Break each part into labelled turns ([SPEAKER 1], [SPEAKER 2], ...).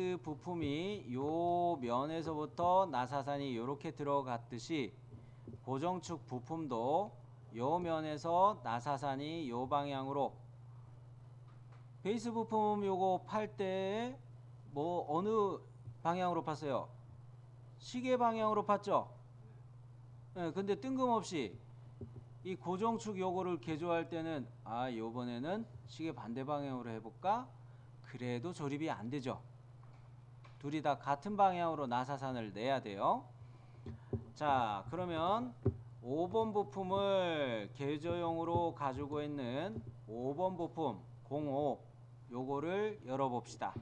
[SPEAKER 1] 베이스 부품이 요 면에서부터 나사산이 이렇게 들어갔듯이 고정축 부품도 요 면에서 나사산이 요 방향으로 베이스 부품 요거 팔 때 뭐 어느 방향으로 팠어요? 시계 방향으로 팠죠? 네, 근데 뜬금없이 이 고정축 요거를 개조할 때는 요번에는 시계 반대 방향으로 해볼까? 그래도 조립이 안 되죠. 둘이 다 같은 방향으로 나사산을 내야 돼요. 자, 그러면 5번 부품을 개조용으로 가지고 있는 5번 부품 05 요거를 열어봅시다.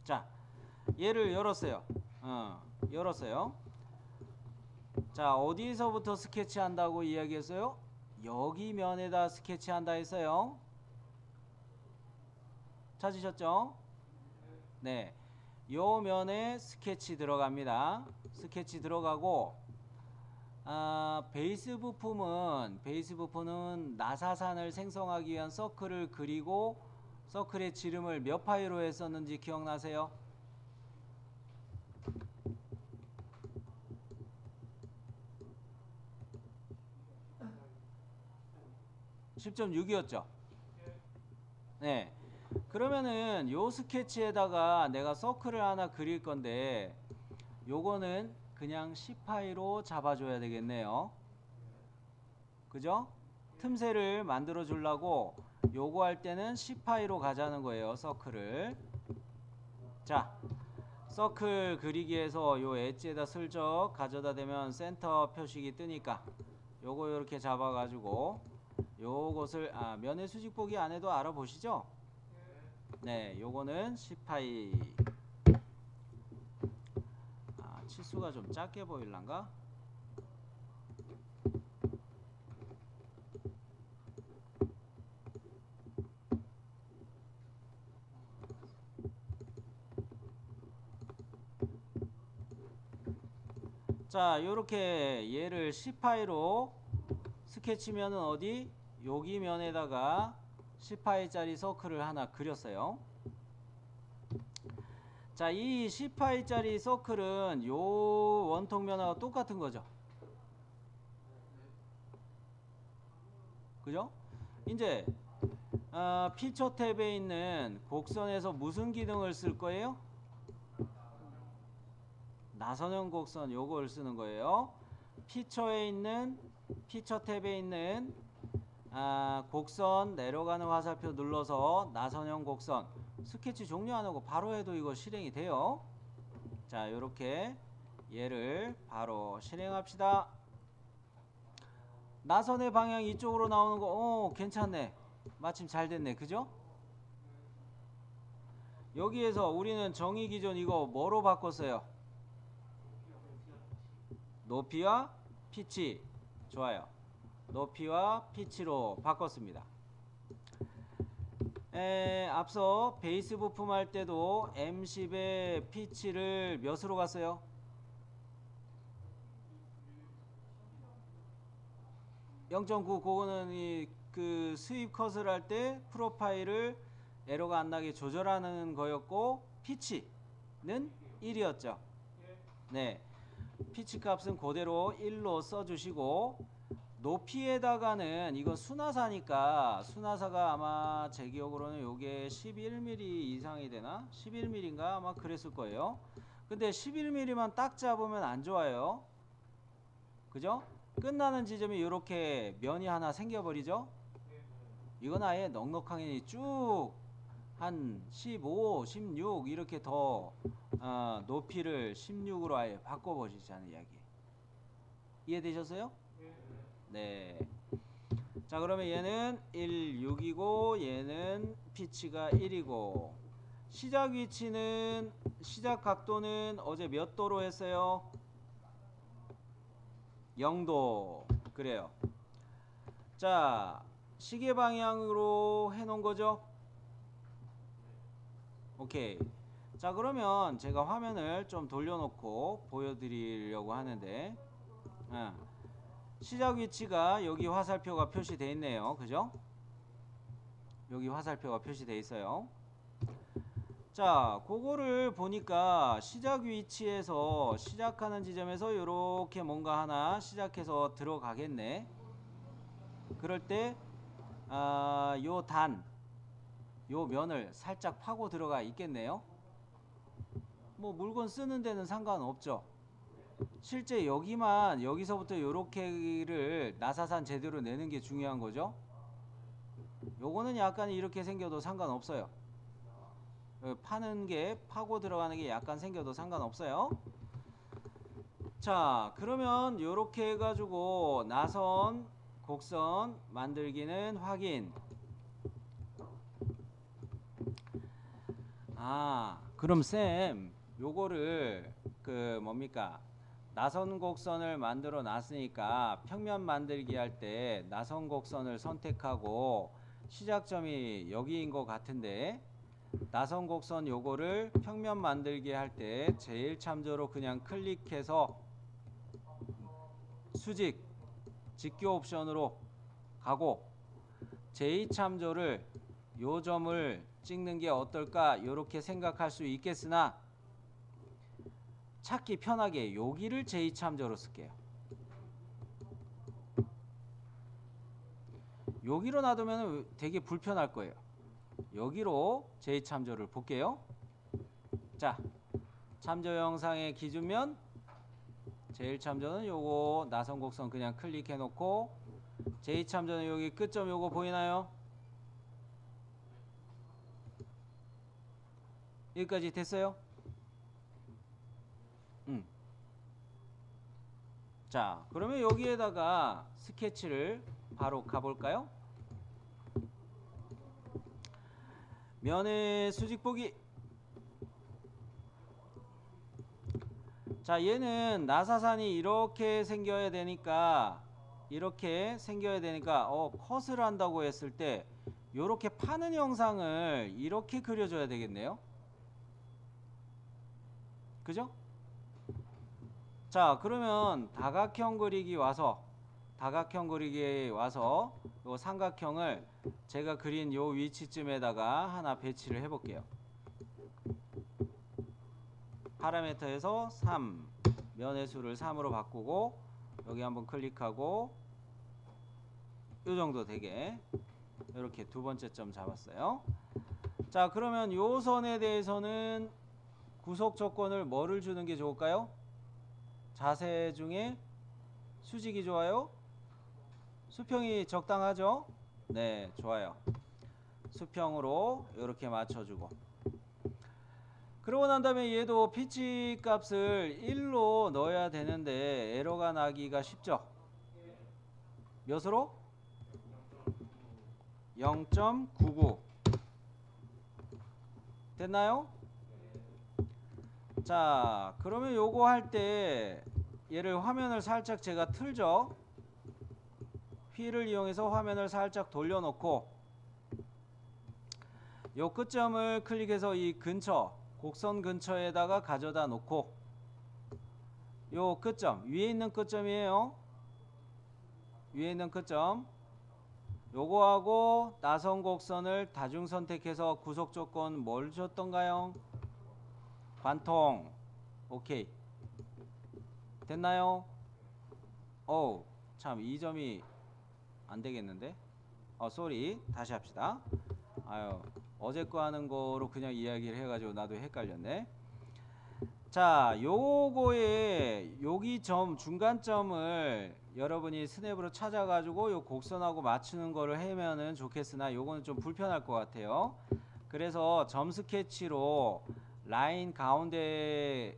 [SPEAKER 1] 자, 얘를 열었어요. 열었어요. 자, 어디서부터 스케치한다고 이야기했어요? 여기 면에다 스케치한다 했어요. 찾으셨죠? 네, 요 면에 스케치 들어갑니다. 스케치 들어가고 베이스 부품은 나사산을 생성하기 위한 서클을 그리고 서클의 지름을 몇 파이로 했었는지 기억나세요? 10.6이었죠? 네. 그러면은 요 스케치에다가 내가 서클을 하나 그릴 건데 요거는 그냥 10파이로 잡아줘야 되겠네요. 그죠? 틈새를 만들어 주려고 요거 할 때는 10파이로 가자는 거예요. 서클을. 자, 서클 그리기 위해서 요 엣지에다 슬쩍 가져다 대면 센터 표식이 뜨니까 요거 요렇게 잡아 가지고 요것을 면의 수직보기 안 해도 알아보시죠? 네, 요거는 10파이. 치수가 좀 작게 보일란가? 자, 요렇게 얘를 10파이로 스케치면은 어디? 여기 면에다가 10파이짜리 서클을 하나 그렸어요. 자, 이 10파이짜리 서클은 요 원통면하고 똑같은 거죠. 그죠? 이제 피처 탭에 있는 곡선에서 무슨 기능을 쓸 거예요? 나선형 곡선 요걸 쓰는 거예요. 피처 탭에 있는 곡선 내려가는 화살표 눌러서 나선형 곡선 스케치 종료 안 하고 바로 해도 이거 실행이 돼요. 자, 요렇게 얘를 바로 실행합시다. 나선의 방향 이쪽으로 나오는 거 괜찮네. 마침 잘 됐네. 그죠? 여기에서 우리는 정의 기준 이거 뭐로 바꿨어요? 높이와 피치. 좋아요. 높이와 피치로 바꿨습니다. 앞서 베이스 부품 할 때도 M10의 피치를 몇으로 갔어요? 0.9. 그거는 그 스윕 컷을 할 때 프로파일을 에러가 안 나게 조절하는 거였고 피치는 1이었죠. 네, 피치 값은 그대로 1로 써주시고 높이에다가는 이건 순하사니까 순하사가 아마 제 기억으로는 요게 11mm 이상이 되나? 11mm인가? 아마 그랬을 거예요. 근데 11mm만 딱 잡으면 안 좋아요. 그죠? 끝나는 지점이 이렇게 면이 하나 생겨버리죠? 이건 아예 넉넉하게 쭉 한 15, 16 이렇게 더 높이를 16으로 아예 바꿔버리자는 이야기. 이해되셨어요? 네. 자, 그러면 얘는 1, 6이고 얘는 피치가 1이고 시작 위치는 시작 각도는 어제 몇 도로 했어요? 0도. 그래요. 자, 시계 방향으로 해놓은 거죠? 오케이. 자, 그러면 제가 화면을 좀 돌려놓고 보여드리려고 하는데 시작 위치가 여기 화살표가 표시되어 있네요. 그죠? 여기 화살표가 표시되어 있어요. 자, 그거를 보니까 시작 위치에서 시작하는 지점에서 이렇게 뭔가 하나 시작해서 들어가겠네. 그럴 때 요 면을 살짝 파고 들어가 있겠네요. 뭐 물건 쓰는 데는 상관없죠. 실제 여기서부터 요렇게를 나사산 제대로 내는 게 중요한 거죠. 요거는 약간 이렇게 생겨도 상관없어요. 파는 게 파고 들어가는 게 약간 생겨도 상관없어요. 자, 그러면 요렇게 해가지고 나선 곡선 만들기는 확인. 그럼 쌤 요거를 뭡니까? 나선 곡선을 만들어 놨으니까 평면 만들기 할 때 나선 곡선을 선택하고 시작점이 여기인 것 같은데, 나선 곡선 요거를 평면 만들기 할 때 제일 참조로 그냥 클릭해서 수직 직교 옵션으로 가고, 제2 참조를 요 점을 찍는 게 어떨까 요렇게 생각할 수 있겠으나, 찾기 편하게 여기를 제2 참조로 쓸게요. 여기로 놔두면 되게 불편할 거예요. 여기로 제2 참조를 볼게요. 자, 참조 영상의 기준면 제1 참조는 요거 나선 곡선 그냥 클릭해 놓고, 제2 참조는 여기 끝점 요거 보이나요? 여기까지 됐어요? 자, 그러면 여기에다가 스케치를 바로 가볼까요? 면의 수직 보기. 자, 얘는 나사산이 이렇게 생겨야 되니까 컷을 한다고 했을 때 요렇게 파는 영상을 이렇게 그려줘야 되겠네요. 그죠? 자, 그러면 다각형 그리기에 와서 요 삼각형을 제가 그린 요 위치쯤에다가 하나 배치를 해 볼게요. 파라미터에서 3, 면의 수를 3으로 바꾸고, 여기 한번 클릭하고 요 정도 되게 이렇게 두 번째 점 잡았어요. 자, 그러면 요 선에 대해서는 구속 조건을 뭐를 주는 게 좋을까요? 자세 중에 수직이 좋아요? 수평이 적당하죠? 네, 좋아요. 수평으로 이렇게 맞춰주고, 그러고 난 다음에 얘도 피치 값을 1로 넣어야 되는데 에러가 나기가 쉽죠? 몇으로? 0.99 됐나요? 자, 그러면 요거 할 때 얘를 화면을 살짝 제가 틀죠. 휠을 이용해서 화면을 살짝 돌려놓고 요 끝점을 클릭해서 이 근처 곡선 근처에다가 가져다 놓고, 요 끝점 위에 있는 끝점이에요. 위에 있는 끝점 요거하고 나선 곡선을 다중 선택해서 구속 조건 뭘 줬던가요? 관통. 오케이. 됐나요? 어우, 참 이 점이 안 되겠는데? 쏘리. 다시 합시다. 아유, 어제 거 하는 거로 그냥 이야기를 해가지고 나도 헷갈렸네. 자, 요거에 여기 점 중간점을 여러분이 스냅으로 찾아가지고 요 곡선하고 맞추는 거를 하면은 좋겠으나 요거는 좀 불편할 것 같아요. 그래서 점 스케치로 라인 가운데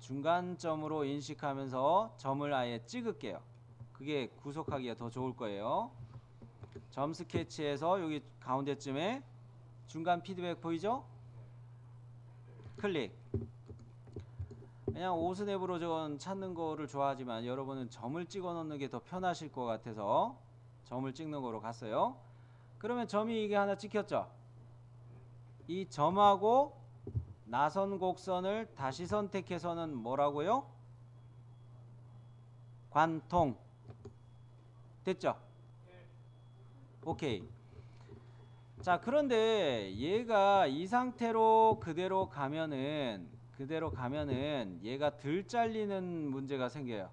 [SPEAKER 1] 중간점으로 인식하면서 점을 아예 찍을게요. 그게 구속하기가 더 좋을 거예요. 점 스케치에서 여기 가운데쯤에 중간 피드백 보이죠? 클릭. 그냥 오스냅으로 저건 찾는 거를 좋아하지만 여러분은 점을 찍어 놓는 게 더 편하실 것 같아서 점을 찍는 거로 갔어요. 그러면 점이 이게 하나 찍혔죠? 이 점하고 나선 곡선을 다시 선택해서는 뭐라고요? 관통. 됐죠? 오케이. 자, 그런데 얘가 이 상태로 그대로 가면은 얘가 덜 잘리는 문제가 생겨요.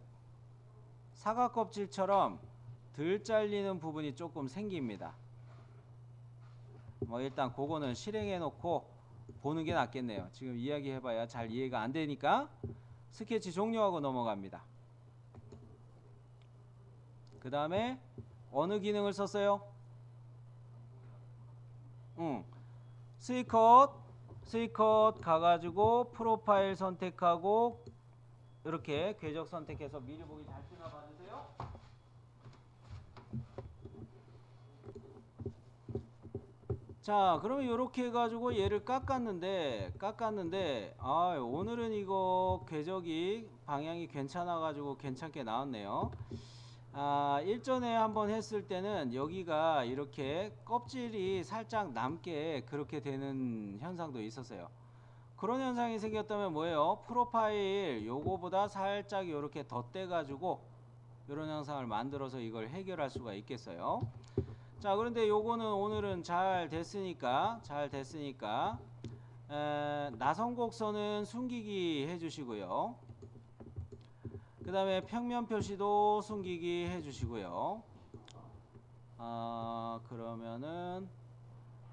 [SPEAKER 1] 사과 껍질처럼 덜 잘리는 부분이 조금 생깁니다. 뭐 일단 그거는 실행해 놓고 보는 게 낫겠네요. 지금 이야기해 봐야 잘 이해가 안 되니까 스케치 종료하고 넘어갑니다. 그 다음에 어느 기능을 썼어요? 스위컷 가가지고 프로파일 선택하고 이렇게 궤적 선택해서 미리 보기 잘 쓰나 봐주세요. 자, 그러면 이렇게 해가지고 얘를 깎았는데 오늘은 이거 궤적이 방향이 괜찮아가지고 괜찮게 나왔네요. 일전에 한번 했을 때는 여기가 이렇게 껍질이 살짝 남게 그렇게 되는 현상도 있었어요. 그런 현상이 생겼다면 뭐예요? 프로파일 요거보다 살짝 이렇게 덧대가지고 이런 현상을 만들어서 이걸 해결할 수가 있겠어요. 자, 그런데 요거는 오늘은 잘 됐으니까 나선곡선은 숨기기 해주시고요. 그 다음에 평면 표시도 숨기기 해주시고요. 그러면은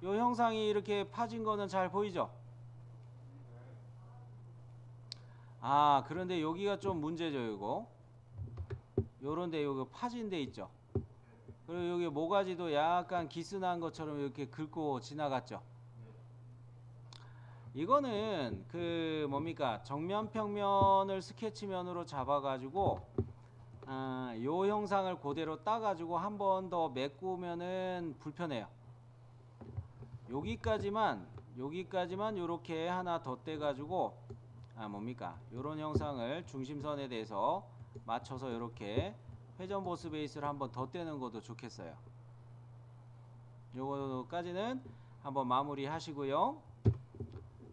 [SPEAKER 1] 요 형상이 이렇게 파진 거는 잘 보이죠? 그런데 여기가 좀 문제죠. 이거 요런데 여기 파진 데 있죠. 그리고 여기 모가지도 약간 기스난 것처럼 이렇게 긁고 지나갔죠. 이거는 그 뭡니까, 정면 평면을 스케치면으로 잡아가지고 요 형상을 그대로 따가지고 한 번 더 메꾸면은 불편해요. 여기까지만 요렇게 하나 더 떼가지고 뭡니까, 요런 형상을 중심선에 대해서 맞춰서 이렇게 회전 보스 베이스를 한번 더 떼는 것도 좋겠어요. 요거까지는 한번 마무리 하시고요.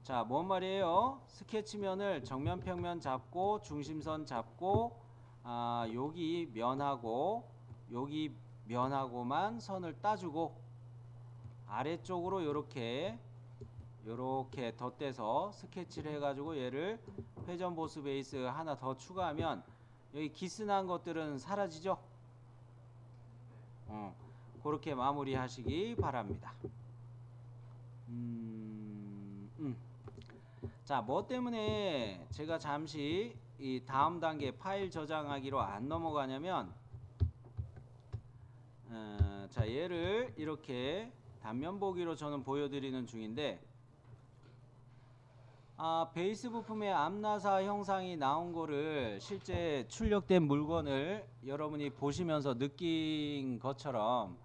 [SPEAKER 1] 자, 뭔 말이에요? 스케치면을 정면 평면 잡고 중심선 잡고 여기 면하고만 선을 따주고 아래쪽으로 요렇게 덧대서 스케치를 해가지고 얘를 회전 보스 베이스 하나 더 추가하면 여기 기스난 것들은 사라지죠? 그렇게 마무리 하시기 바랍니다. 자, 뭐 때문에 제가 잠시 이 다음 단계 파일 저장하기로 안 넘어가냐면 자, 얘를 이렇게 단면 보기로 저는 보여드리는 중인데 베이스 부품의 암나사 형상이 나온 거를 실제 출력된 물건을 여러분이 보시면서 느낀 것처럼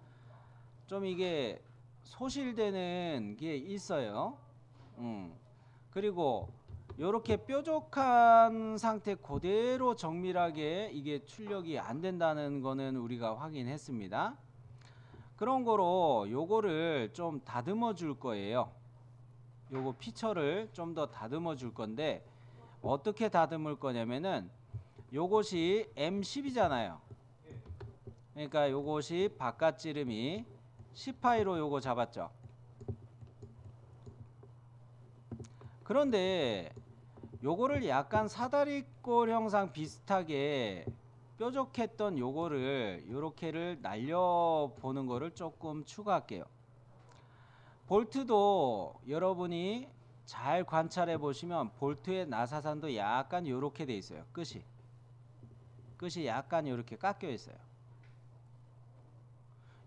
[SPEAKER 1] 좀 이게 소실되는 게 있어요. 그리고 이렇게 뾰족한 상태 그대로 정밀하게 이게 출력이 안 된다는 거는 우리가 확인했습니다. 그런 거로 요거를 좀 다듬어 줄 거예요. 요거 피처를 좀 더 다듬어 줄 건데 어떻게 다듬을 거냐면은 요것이 M10이잖아요. 그러니까 요것이 바깥 지름이 10파이로 요거 잡았죠. 그런데 요거를 약간 사다리꼴 형상 비슷하게 뾰족했던 요거를 요렇게를 날려보는 거를 조금 추가할게요. 볼트도 여러분이 잘 관찰해 보시면 볼트의 나사산도 약간 요렇게 돼 있어요. 끝이 약간 요렇게 깎여 있어요.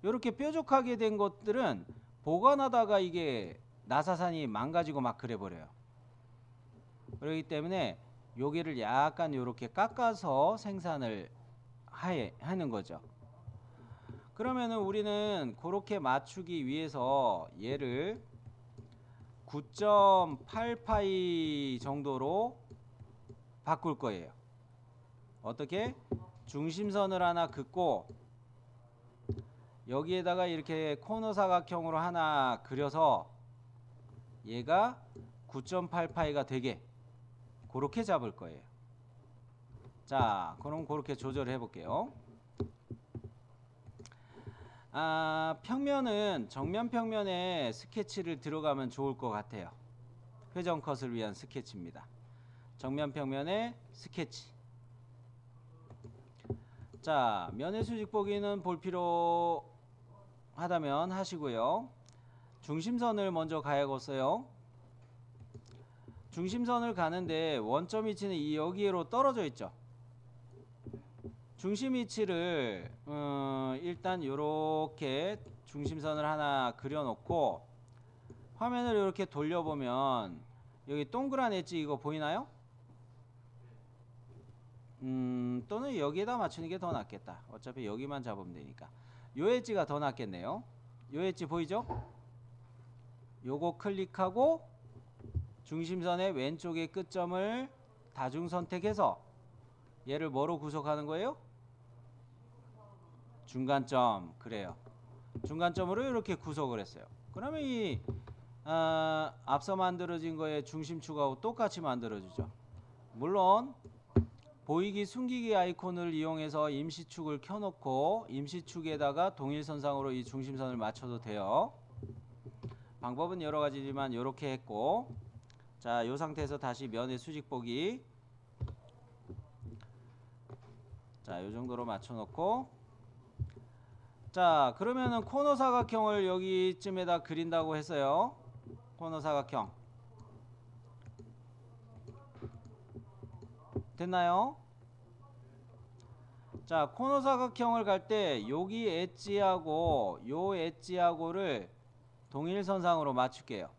[SPEAKER 1] 요렇게 뾰족하게 된 것들은 보관하다가 이게 나사산이 망가지고 막 그래 버려요. 그렇기 때문에 여기를 약간 이렇게 깎아서 생산을 하는 거죠. 그러면은 우리는 그렇게 맞추기 위해서 얘를 9.8파이 정도로 바꿀 거예요. 어떻게? 중심선을 하나 긋고 여기에다가 이렇게 코너 사각형으로 하나 그려서 얘가 9.8파이가 되게 그렇게 잡을 거예요. 자, 그럼 그렇게 조절해 볼게요. 평면은 정면 평면에 스케치를 들어가면 좋을 것 같아요. 회전 컷을 위한 스케치입니다. 정면 평면에 스케치. 자, 면의 수직 보기는 볼 필요 하다면 하시고요. 중심선을 먼저 가야겠어요. 중심선을 가는데 원점 위치는 여기로 떨어져 있죠. 중심 위치를 일단 이렇게 중심선을 하나 그려놓고 화면을 이렇게 돌려보면 여기 동그란 엣지 이거 보이나요? 또는 여기에다 맞추는 게 더 낫겠다. 어차피 여기만 잡으면 되니까. 요 엣지가 더 낫겠네요. 요 엣지 보이죠? 요거 클릭하고 중심선의 왼쪽의 끝점을 다중 선택해서 얘를 뭐로 구속하는 거예요? 중간점. 그래요. 중간점으로 이렇게 구속을 했어요. 그러면 이 앞서 만들어진 거에 중심축하고 똑같이 만들어지죠. 물론 보이기 숨기기 아이콘을 이용해서 임시축을 켜놓고 임시축에다가 동일선상으로 이 중심선을 맞춰도 돼요. 방법은 여러 가지지만 이렇게 했고, 자, 이 상태에서 다시 면의 수직 보기. 자, 이 정도로 맞춰놓고, 자, 그러면은 코너 사각형을 여기쯤에다 그린다고 했어요. 코너 사각형 됐나요? 자, 코너 사각형을 갈 때 여기 엣지하고 요 엣지하고를 동일선상으로 맞출게요.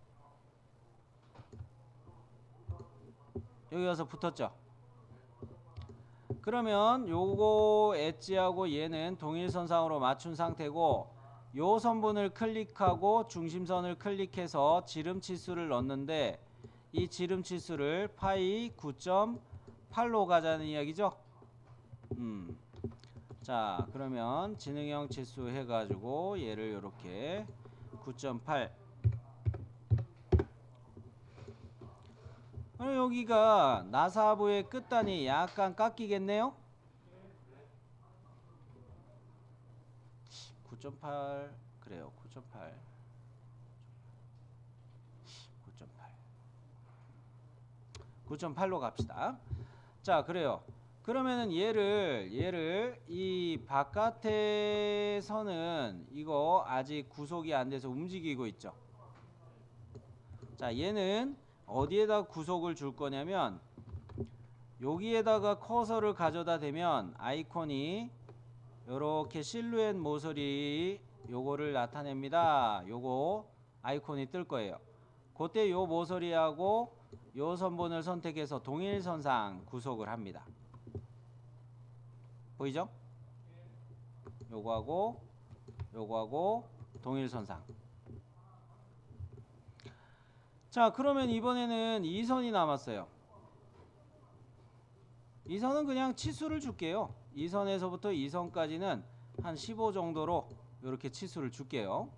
[SPEAKER 1] 여기 가서 붙었죠. 그러면 요거 엣지하고 얘는 동일선상으로 맞춘 상태고, 요 선분을 클릭하고 중심선을 클릭해서 지름치수를 넣는데 이 지름치수를 파이 9.8로 가자는 이야기죠. 자, 그러면 지능형 치수 해가지고 얘를 이렇게 9.8. 그럼 여기가 나사부의 끝단이 약간 깎이겠네요. 9.8 그래요. 9.8 9.8로 갑시다. 자, 그래요. 그러면은 얘를 이 바깥의 선은 이거 아직 구속이 안 돼서 움직이고 있죠. 자, 얘는 어디에다 구속을 줄 거냐면 여기에다가 커서를 가져다 대면 아이콘이 요렇게 실루엣 모서리 요거를 나타냅니다. 요거 아이콘이 뜰 거예요. 그때 요 모서리하고 요 선분을 선택해서 동일선상 구속을 합니다. 보이죠? 요거하고 요거하고 동일선상. 자, 그러면 이번에는 이 선이 남았어요. 이 선은 그냥 치수를 줄게요. 이 선에서부터 이 선까지는 한 15 정도로 이렇게 치수를 줄게요.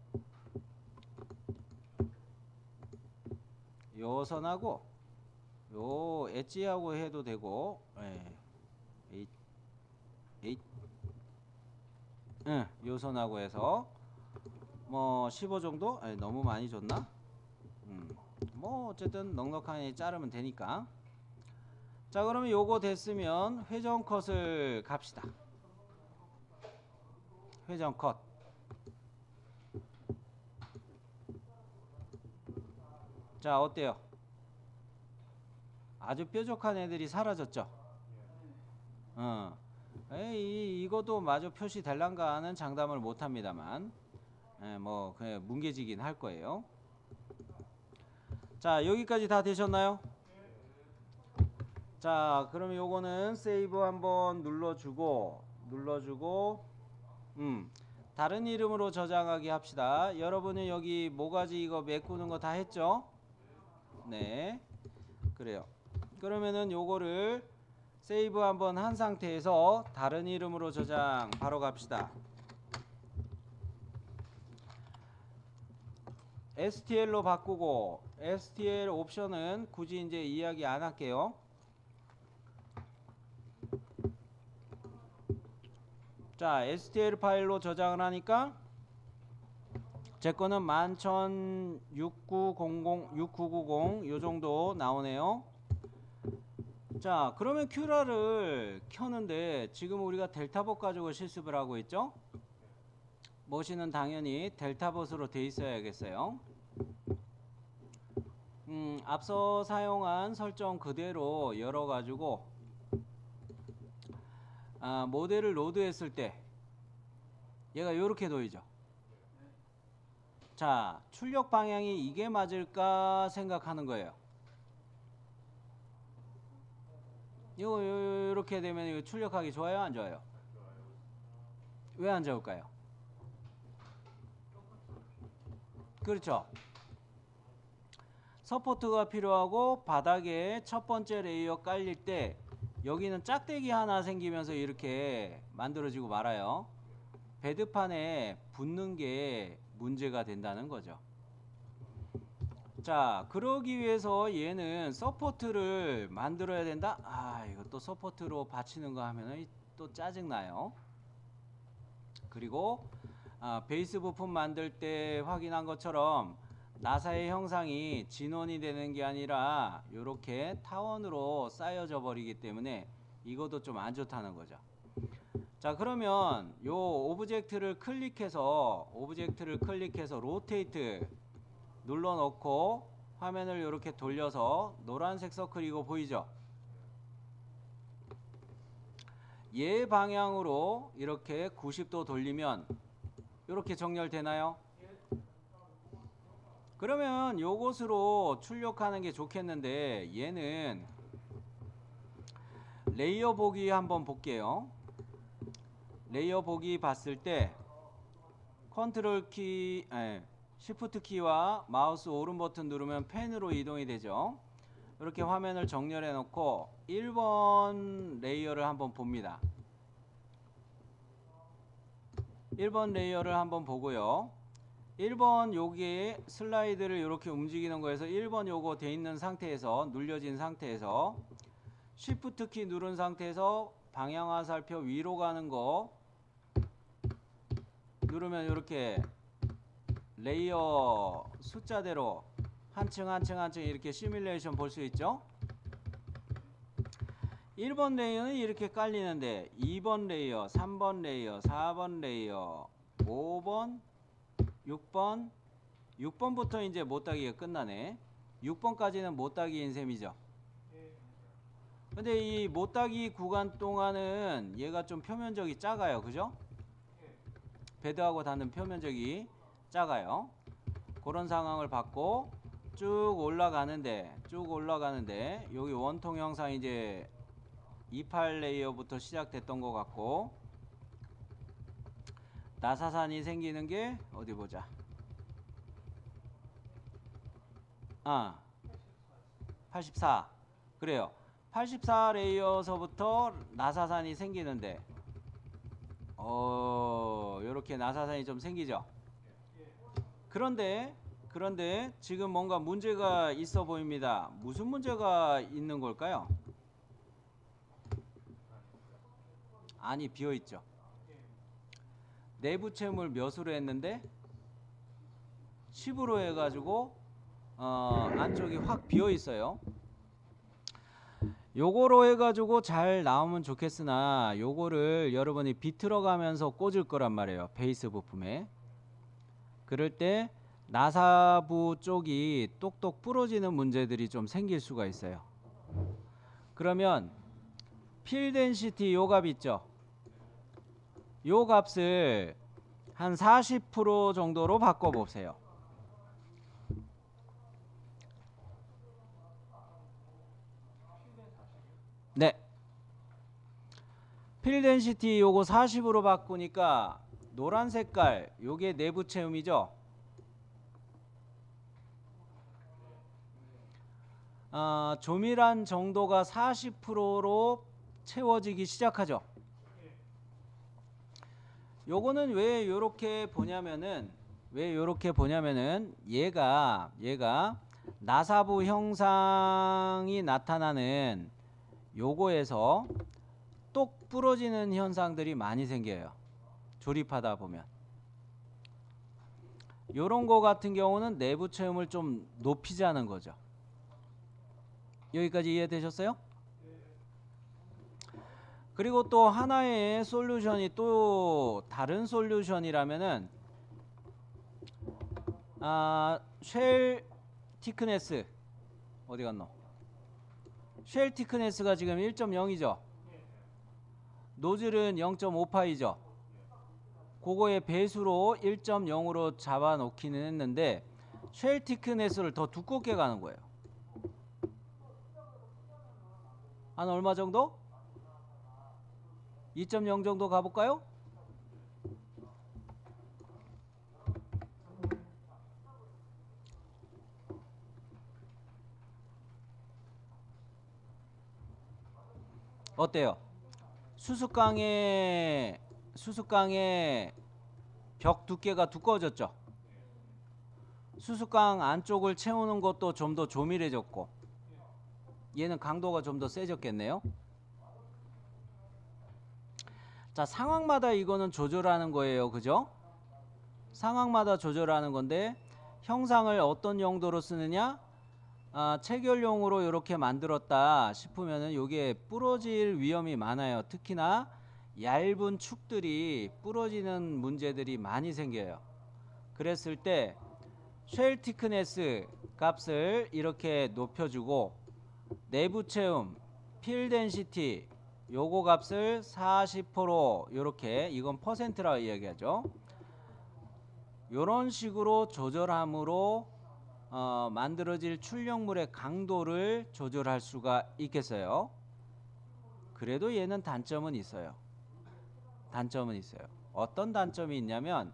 [SPEAKER 1] 요 선하고 요 엣지하고 해도 되고, 요 선하고 해서 뭐 15 정도? 너무 많이 줬나? 뭐 어쨌든 넉넉하게 자르면 되니까. 자, 그러면 요거 됐으면 회전 컷을 갑시다. 회전 컷. 자, 어때요? 아주 뾰족한 애들이 사라졌죠? 이것도 마저 표시 될란가 하는 장담을 못 합니다만, 뭐 그냥 뭉개지긴 할 거예요. 자, 여기까지 다 되셨나요? 자, 그럼 요거는 세이브 한번 눌러주고 다른 이름으로 저장하기 합시다. 여러분은 여기 모가지 이거 메꾸는 거 다 했죠? 네, 그래요. 그러면은 요거를 세이브 한번 한 상태에서 다른 이름으로 저장 바로 갑시다. STL로 바꾸고, STL 옵션은 굳이 이제 이야기 안 할게요. 자, STL 파일로 저장을 하니까 제 거는 11,6990 요 정도 나오네요. 자, 그러면 큐라를 켜는데 지금 우리가 델타봇 가지고 실습을 하고 있죠? 머신은 당연히 델타봇으로 돼 있어야겠어요. 앞서 사용한 설정 그대로 열어가지고 모델을 로드했을 때 얘가 이렇게 놓이죠. 자, 출력 방향이 이게 맞을까 생각하는 거예요. 이렇게 되면 이거 출력하기 좋아요, 안 좋아요? 왜 안 좋을까요? 그렇죠. 서포트가 필요하고 바닥에 첫 번째 레이어 깔릴 때 여기는 짝대기 하나 생기면서 이렇게 만들어지고 말아요. 베드판에 붙는 게 문제가 된다는 거죠. 자, 그러기 위해서 얘는 서포트를 만들어야 된다. 이거 또 서포트로 받치는 거 하면은 또 짜증나요. 그리고 베이스 부품 만들 때 확인한 것처럼 나사의 형상이 진원이 되는 게 아니라 이렇게 타원으로 쌓여져 버리기 때문에 이것도 좀 안 좋다는 거죠. 자, 그러면 요 오브젝트를 클릭해서 로테이트 눌러 놓고 화면을 이렇게 돌려서 노란색 서클 이거 보이죠? 얘 방향으로 이렇게 90도 돌리면 이렇게 정렬되나요? 그러면 요것으로 출력하는 게 좋겠는데 얘는 레이어 보기 한번 볼게요. 레이어 보기 봤을 때 컨트롤 키, 시프트 키와 마우스 오른 버튼 누르면 펜으로 이동이 되죠. 이렇게 화면을 정렬해 놓고 1번 레이어를 한번 봅니다. 1번 레이어를 한번 보고요. 1번 여기에 슬라이드를 이렇게 움직이는 거에서 1번 요거 돼 있는 상태에서 눌려진 상태에서 시프트 키 누른 상태에서 방향 화살표 위로 가는 거 누르면 이렇게 레이어 숫자대로 한층 이렇게 시뮬레이션 볼 수 있죠. 1번 레이어는 이렇게 깔리는데 2번 레이어, 3번 레이어, 4번 레이어, 5번, 6번부터 이제 못따기가 끝나네. 6번까지는 못따기인 셈이죠. 근데 이 못따기 구간 동안은 얘가 좀 표면적이 작아요. 그죠? 베드하고 닿는 표면적이 작아요. 그런 상황을 받고 쭉 올라가는데 여기 원통 형상 이제 28 레이어부터 시작됐던 것 같고 나사산이 생기는 게 어디 보자. 84 그래요. 84 레이어서부터 나사산이 생기는데 요렇게 나사산이 좀 생기죠. 그런데 지금 뭔가 문제가 있어 보입니다. 무슨 문제가 있는 걸까요? 아니, 비어있죠. 내부 채물 몇으로 했는데 10으로 해가지고 안쪽이 확 비어있어요. 요거로 해가지고 잘 나오면 좋겠으나 요거를 여러분이 비틀어 가면서 꽂을 거란 말이에요. 베이스 부품에. 그럴 때 나사부 쪽이 똑똑 부러지는 문제들이 좀 생길 수가 있어요. 그러면 필 덴시티 요 값 있죠. 요 값을 한 40% 정도로 바꿔 보세요. 네. 필 덴시티 요거 40으로 바꾸니까 노란 색깔 요게 내부 체음이죠. 조밀한 정도가 40%로 채워지기 시작하죠. 요거는 왜 요렇게 보냐면은 얘가 나사부 형상이 나타나는 요거에서 똑 부러지는 현상들이 많이 생겨요. 조립하다 보면 요런 거 같은 경우는 내부 체험을 좀 높이자는 거죠. 여기까지 이해되셨어요? 그리고 또 하나의 솔루션이 또 다른 솔루션이라면은 쉘 티크네스 어디 갔노? 쉘 티크네스가 지금 1.0이죠. 노즐은 0.5파이죠. 그거의 배수로 1.0으로 잡아 놓기는 했는데 쉘 티크네스를 더 두껍게 가는 거예요. 한 얼마 정도? 2.0 정도 가볼까요? 어때요? 수습강의 벽 두께가 두꺼워졌죠? 수습강 안쪽을 채우는 것도 좀 더 조밀해졌고 얘는 강도가 좀 더 세졌겠네요. 자, 상황마다 이거는 조절하는 거예요. 그죠? 상황마다 조절하는 건데 형상을 어떤 용도로 쓰느냐? 체결용으로 이렇게 만들었다 싶으면은 요게 부러질 위험이 많아요. 특히나 얇은 축들이 부러지는 문제들이 많이 생겨요. 그랬을 때 쉘 티크네스 값을 이렇게 높여주고 내부 체움, 필 덴시티 요거 값을 40% 요렇게, 이건 퍼센트라고 이야기하죠. 요런 식으로 조절함으로 만들어질 출력물의 강도를 조절할 수가 있겠어요. 그래도 얘는 단점은 있어요. 단점은 있어요. 어떤 단점이 있냐면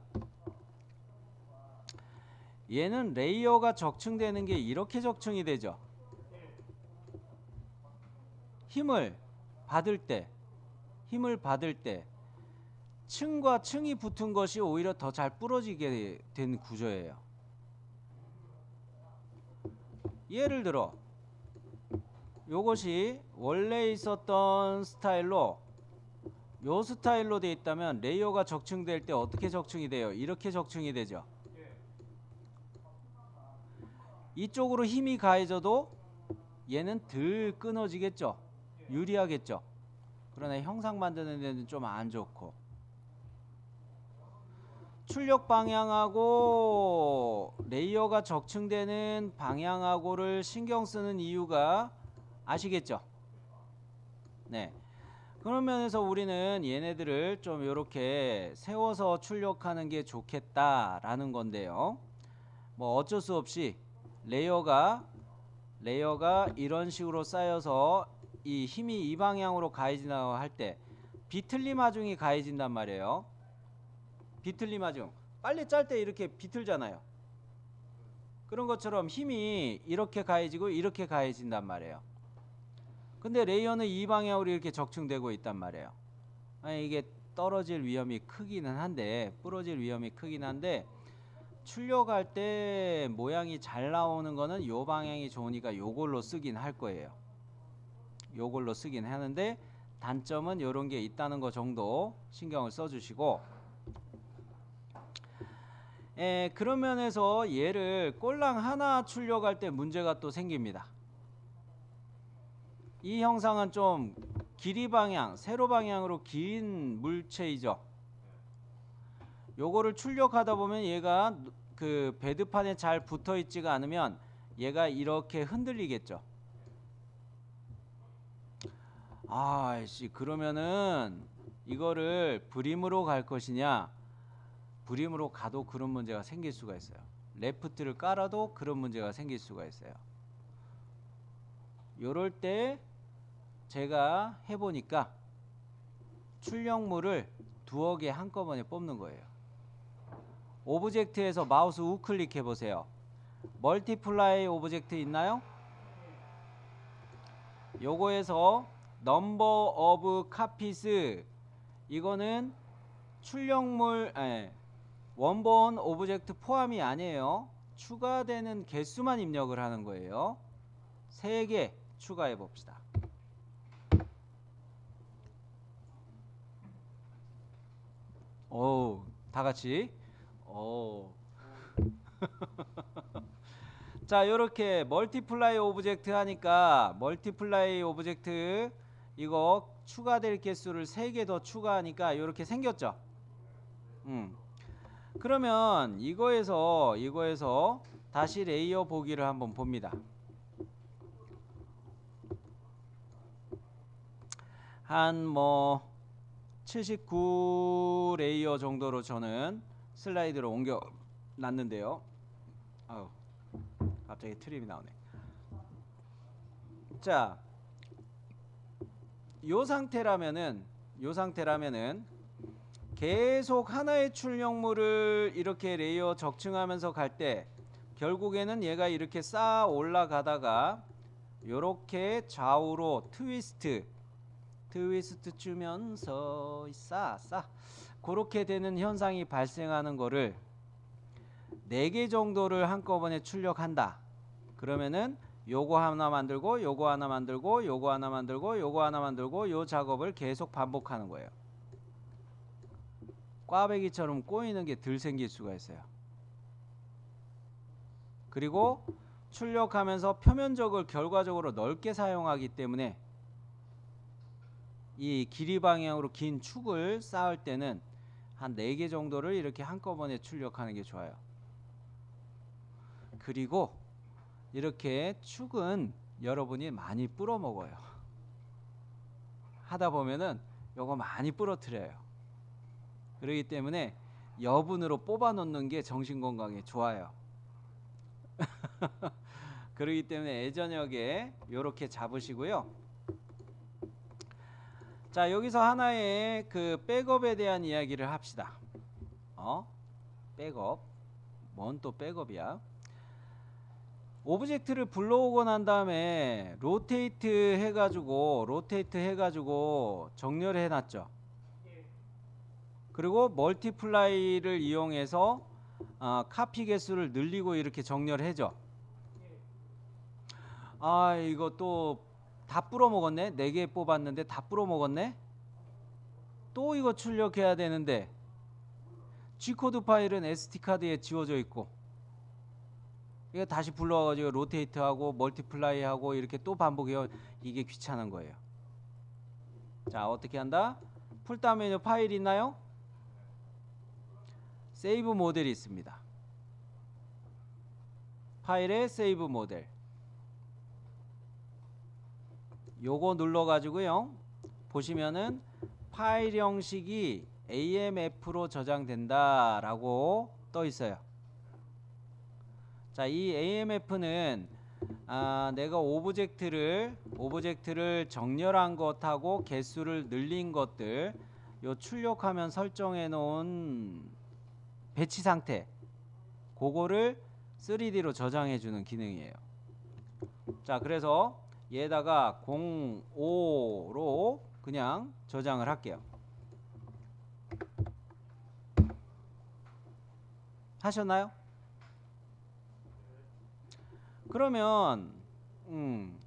[SPEAKER 1] 얘는 레이어가 적층되는 게 이렇게 적층이 되죠. 힘을 받을 때 층과 층이 붙은 것이 오히려 더 잘 부러지게 된 구조예요. 예를 들어 요것이 원래 있었던 스타일로 요 스타일로 돼 있다면 레이어가 적층될 때 어떻게 적층이 돼요? 이렇게 적층이 되죠. 이쪽으로 힘이 가해져도 얘는 덜 끊어지겠죠. 유리하겠죠. 그러나 형상 만드는 데는 좀 안 좋고, 출력 방향하고 레이어가 적층되는 방향하고를 신경 쓰는 이유가 아시겠죠? 네. 그런 면에서 우리는 얘네들을 좀 이렇게 세워서 출력하는 게 좋겠다라는 건데요. 뭐 어쩔 수 없이 레이어가 이런 식으로 쌓여서 이 힘이 이 방향으로 가해진다고 할 때 비틀림 하중이 가해진단 말이에요. 비틀림 하중. 빨리 짤 때 이렇게 비틀잖아요. 그런 것처럼 힘이 이렇게 가해지고 이렇게 가해진단 말이에요. 근데 레이어는 이 방향으로 이렇게 적층되고 있단 말이에요. 아니, 이게 떨어질 위험이 크기는 한데, 부러질 위험이 크긴 한데, 출력할 때 모양이 잘 나오는 거는 요 방향이 좋으니까 요걸로 쓰긴 할 거예요. 요걸로 쓰긴 하는데 단점은 요런 게 있다는 거 정도 신경을 써주시고, 그런 면에서 얘를 꼴랑 하나 출력할 때 문제가 또 생깁니다. 이 형상은 좀 길이 방향, 세로 방향으로 긴 물체이죠. 요거를 출력하다 보면 얘가 그 베드판에 잘 붙어 있지가 않으면 얘가 이렇게 흔들리겠죠. 아이씨, 그러면은 이거를 브림으로 갈 것이냐, 브림으로 가도 그런 문제가 생길 수가 있어요. 레프트를 깔아도 그런 문제가 생길 수가 있어요. 요럴 때 제가 해보니까 출력물을 두어 개 한꺼번에 뽑는 거예요. 오브젝트에서 마우스 우클릭 해보세요. 멀티플라이 오브젝트 있나요? 요거에서 넘버 오브 카피스, 이거는 출력물 원본 오브젝트 포함이 아니에요. 추가되는 개수만 입력을 하는 거예요. 3개 추가해 봅시다. 오, 다 같이. 오, 자, 요렇게 멀티플라이 오브젝트 하니까 멀티플라이 오브젝트 이거 추가될 개수를 3개 더 추가하니까 요렇게 생겼죠. 그러면 이거에서 다시 레이어 보기를 한번 봅니다. 한 뭐 79 레이어 정도로 저는 슬라이드로 옮겨 놨는데요. 아우, 갑자기 트림이 나오네. 자, 요 상태라면은 계속 하나의 출력물을 이렇게 레이어 적층하면서 갈 때 결국에는 얘가 이렇게 쌓아 올라가다가 요렇게 좌우로 트위스트 주면서 그렇게 되는 현상이 발생하는 거를 4개 정도를 한꺼번에 출력한다. 그러면은 요거 하나 만들고 요거 하나 만들고 요거 하나 만들고 요거 하나 만들고 요 작업을 계속 반복하는 거예요. 꽈배기처럼 꼬이는 게 덜 생길 수가 있어요. 그리고 출력하면서 표면적을 결과적으로 넓게 사용하기 때문에 이 길이 방향으로 긴 축을 쌓을 때는 한 4개 정도를 이렇게 한꺼번에 출력하는 게 좋아요. 그리고 이렇게 축은 여러분이 많이 뿌려 먹어요. 하다 보면은 요거 많이 부러뜨려요. 그렇기 때문에 여분으로 뽑아 놓는 게 정신 건강에 좋아요. 그렇기 때문에 애저녁에 요렇게 잡으시고요. 자, 여기서 하나의 그 백업에 대한 이야기를 합시다. 백업. 뭔 또 백업이야? 오브젝트를 불러오고 난 다음에 로테이트 해가지고 정렬을 해놨죠. 그리고 멀티플라이를 이용해서 카피 개수를 늘리고 이렇게 정렬해줘. 아, 이거 또 다 뿌려먹었네. 4개 뽑았는데 다 뿌려먹었네. 또 이거 출력해야 되는데 G코드 파일은 SD카드에 지워져 있고 이거 다시 불러와가지고 로테이트하고 멀티플라이하고 이렇게 또 반복해요. 이게 귀찮은 거예요. 자, 어떻게 한다? 풀다운 메뉴 파일 있나요? 세이브 모델이 있습니다. 파일에 세이브 모델 요거 눌러가지고요. 보시면은 파일 형식이 AMF로 저장된다 라고 떠 있어요. 자, 이 AMF는 내가 오브젝트를 정렬한 것하고 개수를 늘린 것들 요 출력하면 설정해 놓은 배치 상태 그거를 3D로 저장해 주는 기능이에요. 자, 그래서 얘다가 05로 그냥 저장을 할게요. 하셨나요? 그러면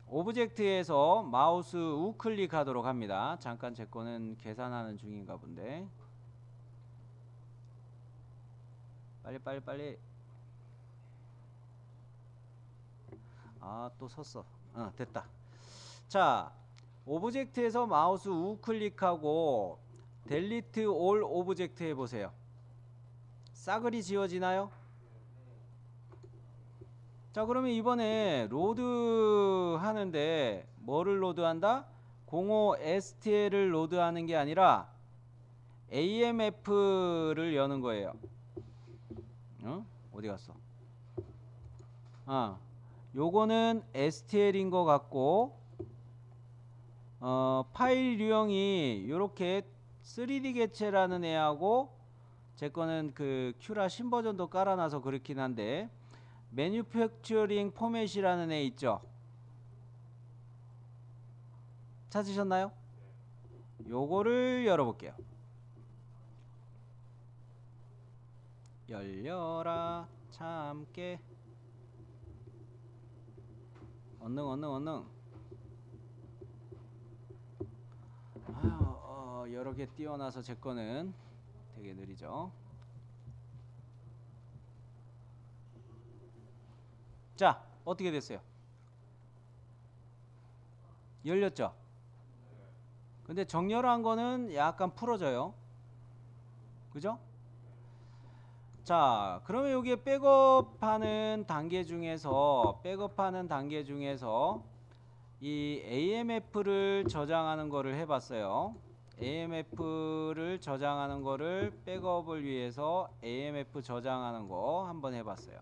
[SPEAKER 1] 오브젝트에서 마우스 우클릭 하도록 합니다. 잠깐 제 거는 계산하는 중인가 본데. 빨리. 또 섰어. 됐다. 자, 오브젝트에서 마우스 우클릭하고 델리트 올 오브젝트 해보세요. 싸그리 지워지나요? 자, 그러면 이번에 로드 하는데 뭐를 로드한다? 05STL을 로드하는 게 아니라 AMF를 여는 거예요. 어디 갔어? 요거는 STL인 것 같고 파일 유형이 요렇게 3D 개체라는 애하고 제 거는 그 큐라 신버전도 깔아놔서 그렇긴 한데 매뉴팩처링 포맷이라는 애 있죠. 찾으셨나요? 요거를 열어볼게요. 열려라 참깨. 언능. 여러 개 띄워놔서 제 거는 되게 느리죠. 자, 어떻게 됐어요? 열렸죠? 근데 정렬한 거는 약간 풀어져요. 그죠? 자, 그러면 여기에 백업하는 단계 중에서 이 AMF를 저장하는 거를 해봤어요. AMF를 저장하는 거를 백업을 위해서 AMF 저장하는 거 한번 해봤어요.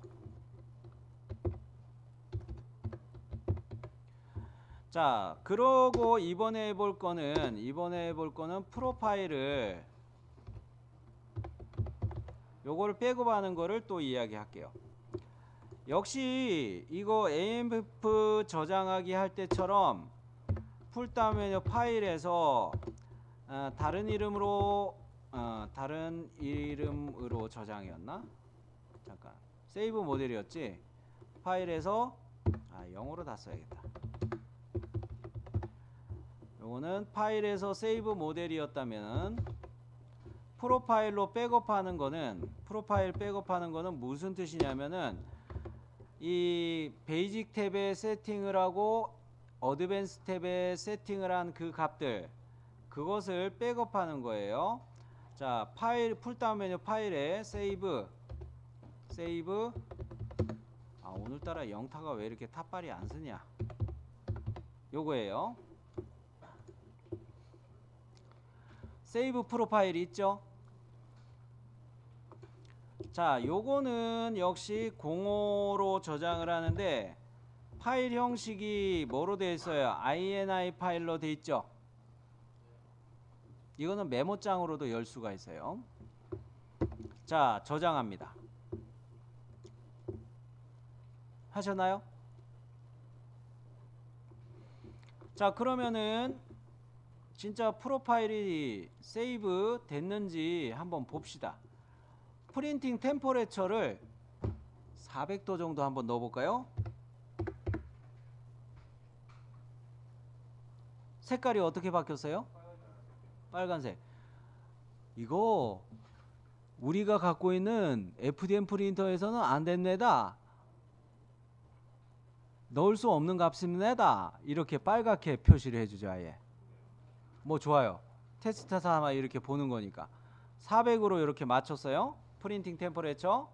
[SPEAKER 1] 자, 그러고 이번에 해볼 거는 프로파일을 요거를 백업하는 거를 또 이야기할게요. 역시 이거 AMF 저장하기 할 때처럼 풀다운 메뉴 파일에서 다른 이름으로 저장이었나? 잠깐, 세이브 모델이었지. 파일에서 영어로 다 써야겠다. 요거는 파일에서 세이브 모델이었다면 프로파일로 백업하는 거는 무슨 뜻이냐면은 이 베이직 탭에 세팅을 하고 어드밴스 탭에 세팅을 한 그 값들, 그것을 백업하는 거예요. 자, 파일 풀다운 메뉴 파일에 세이브. 오늘따라 영타가 왜 이렇게 탑발이 안 쓰냐? 요거예요. 세이브 프로파일이 있죠. 자, 요거는 역시 05로 저장을 하는데 파일 형식이 뭐로 되어 있어요? INI 파일로 되어 있죠. 이거는 메모장으로도 열 수가 있어요. 자, 저장합니다. 하셨나요? 자, 그러면은 진짜 프로파일이 세이브 됐는지 한번 봅시다. 프린팅 템퍼레처를 400도 정도 한번 넣어볼까요? 색깔이 어떻게 바뀌었어요? 빨간색. 이거 우리가 갖고 있는 FDM 프린터에서는 안 된다. 넣을 수 없는 값입니다. 이렇게 빨갛게 표시를 해주죠. 아예. 뭐 좋아요. 테스트 삼아 이렇게 보는 거니까 400으로 이렇게 맞췄어요. 프린팅 템퍼레처.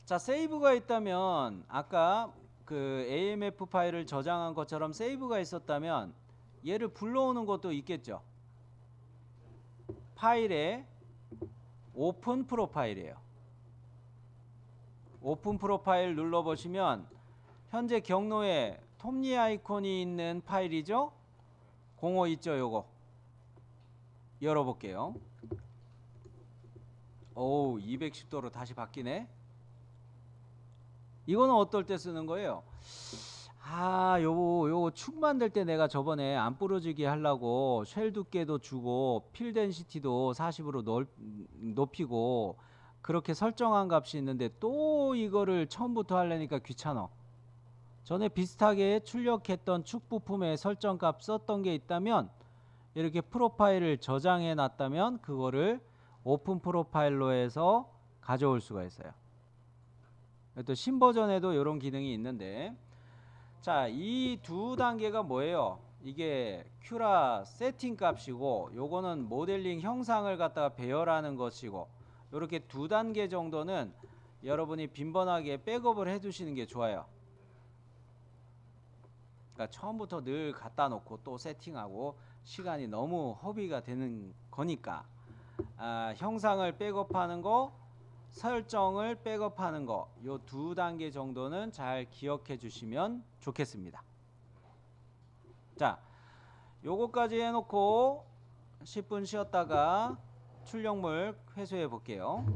[SPEAKER 1] 자, 세이브가 있다면 아까 그 AMF 파일을 저장한 것처럼 세이브가 있었다면 얘를 불러오는 것도 있겠죠. 파일에 오픈 프로파일이에요. 오픈 프로파일 눌러보시면 현재 경로에 톱니 아이콘이 있는 파일이죠. 05 있죠. 요거 열어볼게요. 오, 210도로 다시 바뀌네. 이거는 어떨 때 쓰는 거예요? 요거 축 만들 때 내가 저번에 안 부러지게 하려고 쉘 두께도 주고 필 덴시티도 40으로 높이고 그렇게 설정한 값이 있는데 또 이거를 처음부터 하려니까 귀찮아. 전에 비슷하게 출력했던 축 부품의 설정값 썼던 게 있다면 이렇게 프로파일을 저장해 놨다면 그거를 오픈 프로파일로 해서 가져올 수가 있어요. 또 신버전에도 이런 기능이 있는데, 자, 이 두 단계가 뭐예요? 이게 큐라 세팅 값이고 요거는 모델링 형상을 갖다가 배열하는 것이고, 이렇게 두 단계 정도는 여러분이 빈번하게 백업을 해 두시는 게 좋아요. 그러니까 처음부터 늘 갖다 놓고 또 세팅하고 시간이 너무 허비가 되는 거니까 형상을 백업하는 거, 설정을 백업하는 거, 요 두 단계 정도는 잘 기억해 주시면 좋겠습니다. 자, 요거까지 해놓고 10분 쉬었다가 출력물 회수해 볼게요.